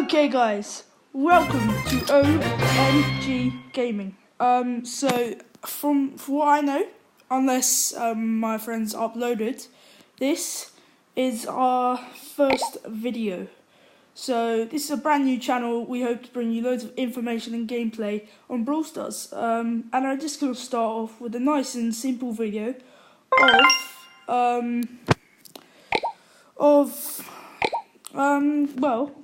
Okay, guys, welcome to OMG Gaming. So from what I know, unless my friends uploaded, this is our first video. So this is a brand new channel. We hope to bring you loads of information and gameplay on Brawl Stars. And I'm just gonna start off with a nice and simple video well,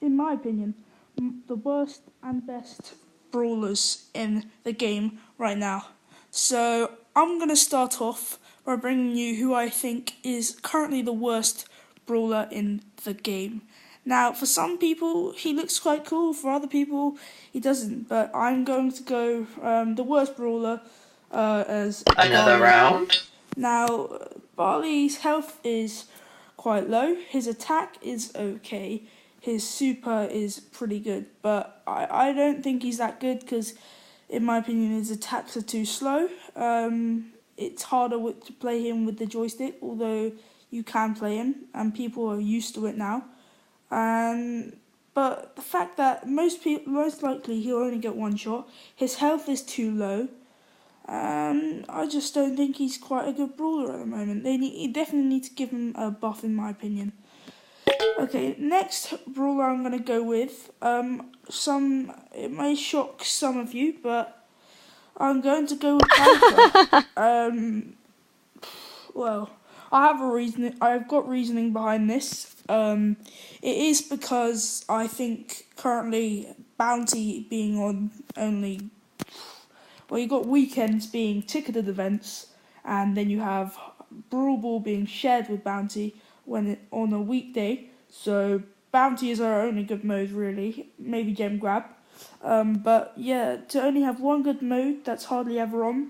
in my opinion, the worst and best brawlers in the game right now. So I'm going to start off by bringing you who I think is currently the worst brawler in the game. Now, for some people, he looks quite cool. For other people, he doesn't. But I'm going to go the worst brawler as another round. Now, Barley's health is quite low. His attack is okay. His super is pretty good, but I don't think he's that good because, in my opinion, his attacks are too slow. It's harder to play him with the joystick, although you can play him, and people are used to it now. But the fact that most likely he'll only get one shot. His health is too low. I just don't think he's quite a good brawler at the moment. You definitely need to give him a buff, in my opinion. Okay, next brawler I'm going to go with. It may shock some of you, but I'm going to go with Piper. Well, I have a reason. I've got reasoning behind this. It is because I think currently Bounty being on only. Well, you've got weekends being ticketed events, and then you have Brawl being shared with Bounty on a weekday. So Bounty is our only good mode, really. Maybe Gem Grab. But yeah, to only have one good mode that's hardly ever on,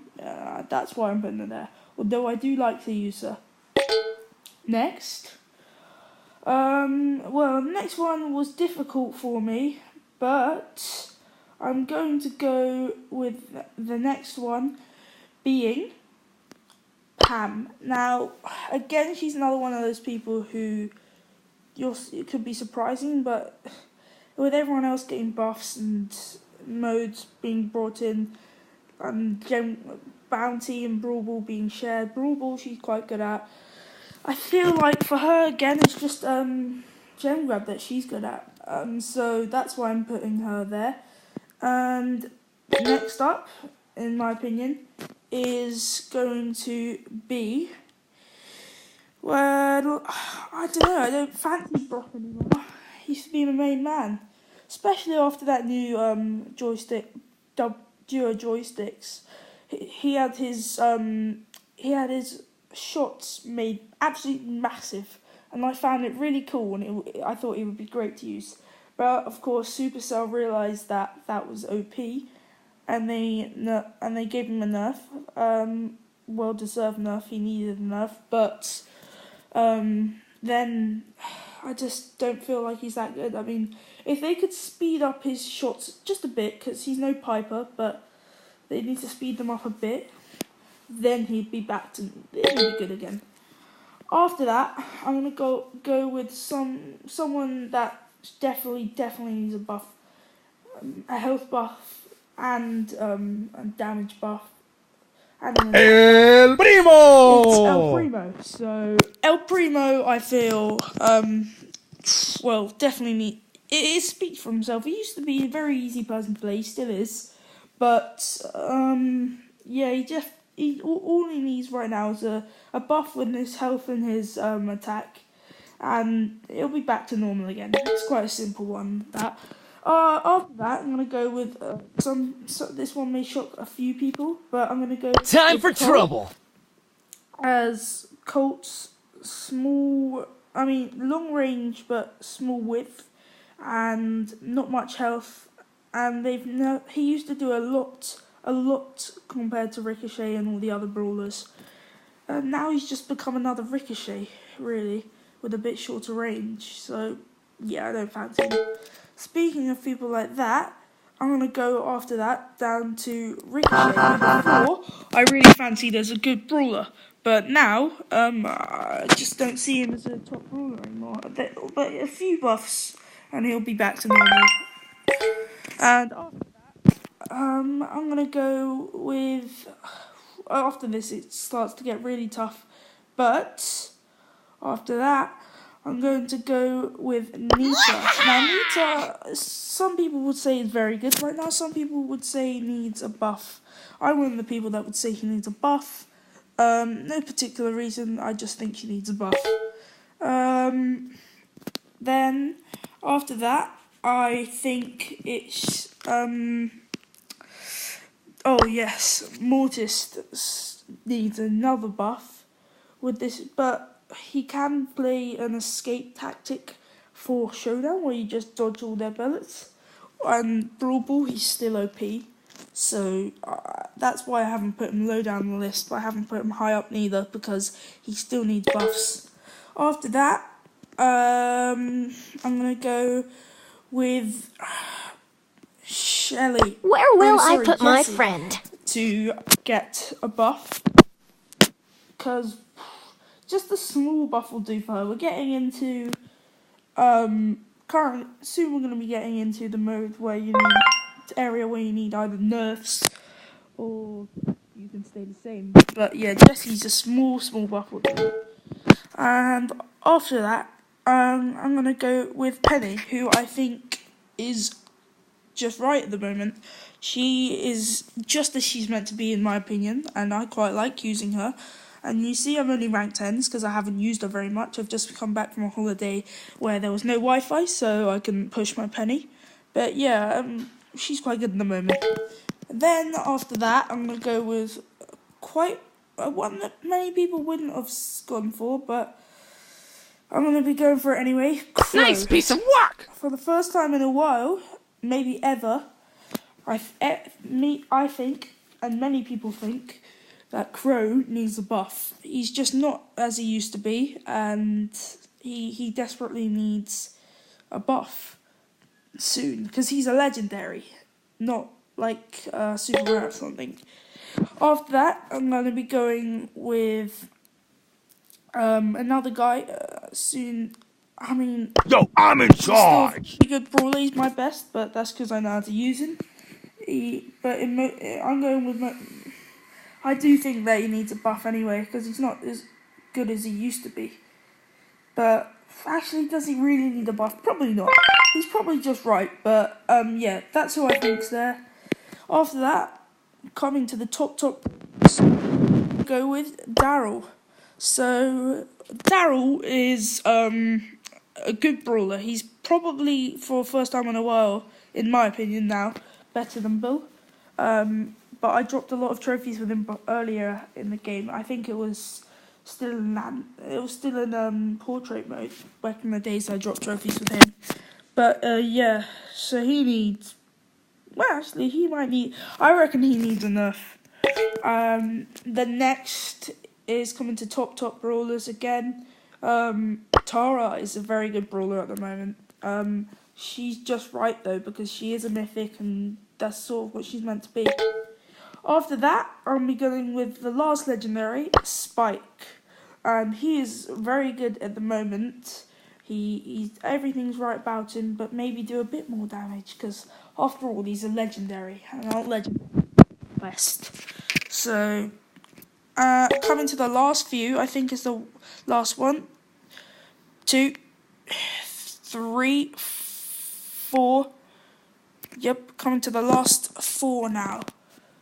that's why I'm putting it there. Although I do like the user. Next. Well, the next one was difficult for me, but I'm going to go with the next one being Pam. Now, again, she's another one of those people who it could be surprising, but with everyone else getting buffs and modes being brought in, and Bounty and Brawl being shared, Brawl she's quite good at. I feel like for her, again, it's just Gem Grab that she's good at. So that's why I'm putting her there. And next up, in my opinion, is going to be, well, I don't know, I don't fancy Brock anymore. He used to be my main man, especially after that new duo joysticks. He had his shots made absolutely massive, and I found it really cool, and I thought it would be great to use. But of course, Supercell realised that was OP, and they gave him a nerf. Well-deserved nerf. He needed a nerf, but then I just don't feel like he's that good. I mean, if they could speed up his shots just a bit, because he's no Piper, but they need to speed them up a bit, then he'd be good again. After that, I'm gonna go with someone that definitely needs a buff, a health buff and a damage buff. And El Primo! It's El Primo. So El Primo, I feel, well, definitely it speaks for himself. He used to be a very easy person to play. He still is, but yeah, all he needs right now is a buff with his health and his attack, and it'll be back to normal again. It's quite a simple one, that. After that, I'm going to go with this one may shock a few people, but I'm going to go Time for trouble! As Colt's long range, but small width, and not much health, and he used to do a lot compared to Ricochet and all the other brawlers. Now he's just become another Ricochet, really, with a bit shorter range. So yeah, I don't fancy him. Speaking of people like that, I'm going to go after that down to Ricochet. Before, I really fancied as a good brawler, but now I just don't see him as a top brawler anymore. But a few buffs and he'll be back to normal. And after that, I'm gonna go with. After this, it starts to get really tough, but after that, I'm going to go with Nita. Now, Nita, some people would say is very good right now. Some people would say he needs a buff. I'm one of the people that would say he needs a buff. No particular reason. I just think he needs a buff. Then after that, I think it's oh yes, Mortis needs another buff with this, but he can play an escape tactic for Showdown where you just dodge all their bullets. And Brawl, he's still OP, so that's why I haven't put him low down the list, but I haven't put him high up neither because he still needs buffs. After that, I'm gonna go with Shelly. Where will I put my friend? To get a buff, because just a small buff will do for her. We're getting into soon we're going to be getting into the mode where you need area where you need either nerfs or you can stay the same. But yeah, Jessie's a small buff will do. And after that, I'm going to go with Penny, who I think is just right at the moment. She is just as she's meant to be, in my opinion, and I quite like using her. And you see I'm only ranked 10s because I haven't used her very much. I've just come back from a holiday where there was no Wi-Fi, so I couldn't push my Penny. But yeah, she's quite good at the moment. Then after that, I'm going to go with quite one that many people wouldn't have gone for, but I'm going to be going for it anyway. Crow. Nice piece of work! For the first time in a while, maybe ever, I think, and many people think, that Crow needs a buff. He's just not as he used to be, and he desperately needs a buff soon, because he's a legendary, not like super rare or something. After that, I'm going to be going with another guy soon. I mean, Yo, I'm in charge! Still good brawler, he's my best, but that's because I know how to use him. I'm going with I do think that he needs a buff anyway, because he's not as good as he used to be. But actually, does he really need a buff? Probably not. He's probably just right, but yeah, that's who I think's there. After that, coming to the top, go with Daryl. So Daryl is a good brawler. He's probably, for the first time in a while, in my opinion now, better than Bill. But I dropped a lot of trophies with him earlier in the game. I think it was still in portrait mode back in the days I dropped trophies with him. But yeah, so he needs. Well, actually, he might need. I reckon he needs a nerf. The next is coming to top brawlers again. Tara is a very good brawler at the moment. She's just right though, because she is a mythic and that's sort of what she's meant to be. After that, I'll be going with the last legendary, Spike. He is very good at the moment. He's everything's right about him, but maybe do a bit more damage, because after all, he's a legendary, and I'm legendary best. So, coming to the last few, I think is the last 1, 2, 3, 4. Yep, coming to the last 4 now.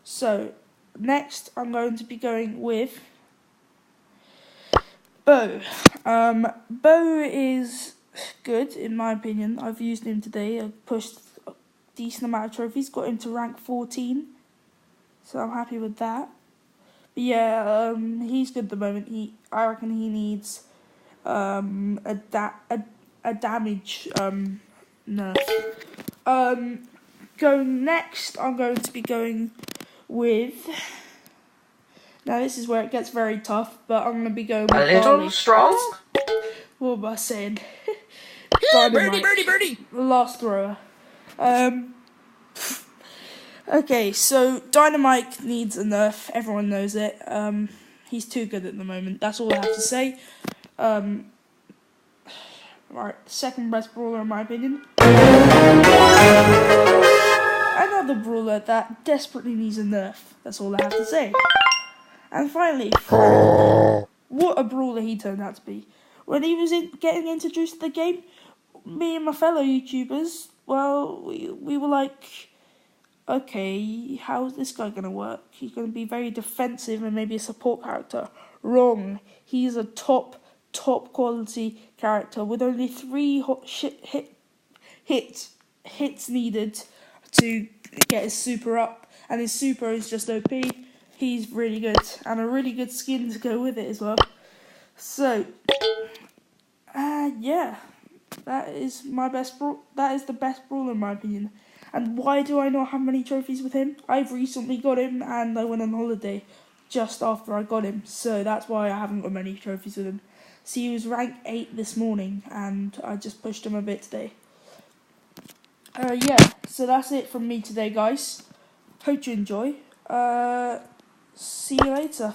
So, next I'm going to be going with Bo. Bo is good, in my opinion. I've used him today. I've pushed a decent amount of trophies, got him to rank 14. So I'm happy with that. But yeah, he's good at the moment. I reckon he needs a damage nerf. Going next, I'm going to be going with. Now this is where it gets very tough, but I'm going to be going with a little Barley. strong. What am I saying? Yeah, birdie! The last thrower. Okay, so Dynamite needs a nerf. Everyone knows it. He's too good at the moment. That's all I have to say. Right, second best brawler in my opinion. Another brawler that desperately needs a nerf. That's all I have to say. And finally, what a brawler he turned out to be. When he was getting introduced to the game, me and my fellow YouTubers, well, we were like, okay, how's this guy going to work? He's going to be very defensive and maybe a support character. Wrong. He's a top quality character with only 3 hits needed to get his super up. And his super is just OP. He's really good. And a really good skin to go with it as well. So, yeah. That is the best brawler in my opinion. And why do I not have many trophies with him? I've recently got him and I went on holiday just after I got him. So that's why I haven't got many trophies with him. See, he was rank 8 this morning and I just pushed him a bit today. Yeah, so that's it from me today, guys. Hope you enjoy. See you later.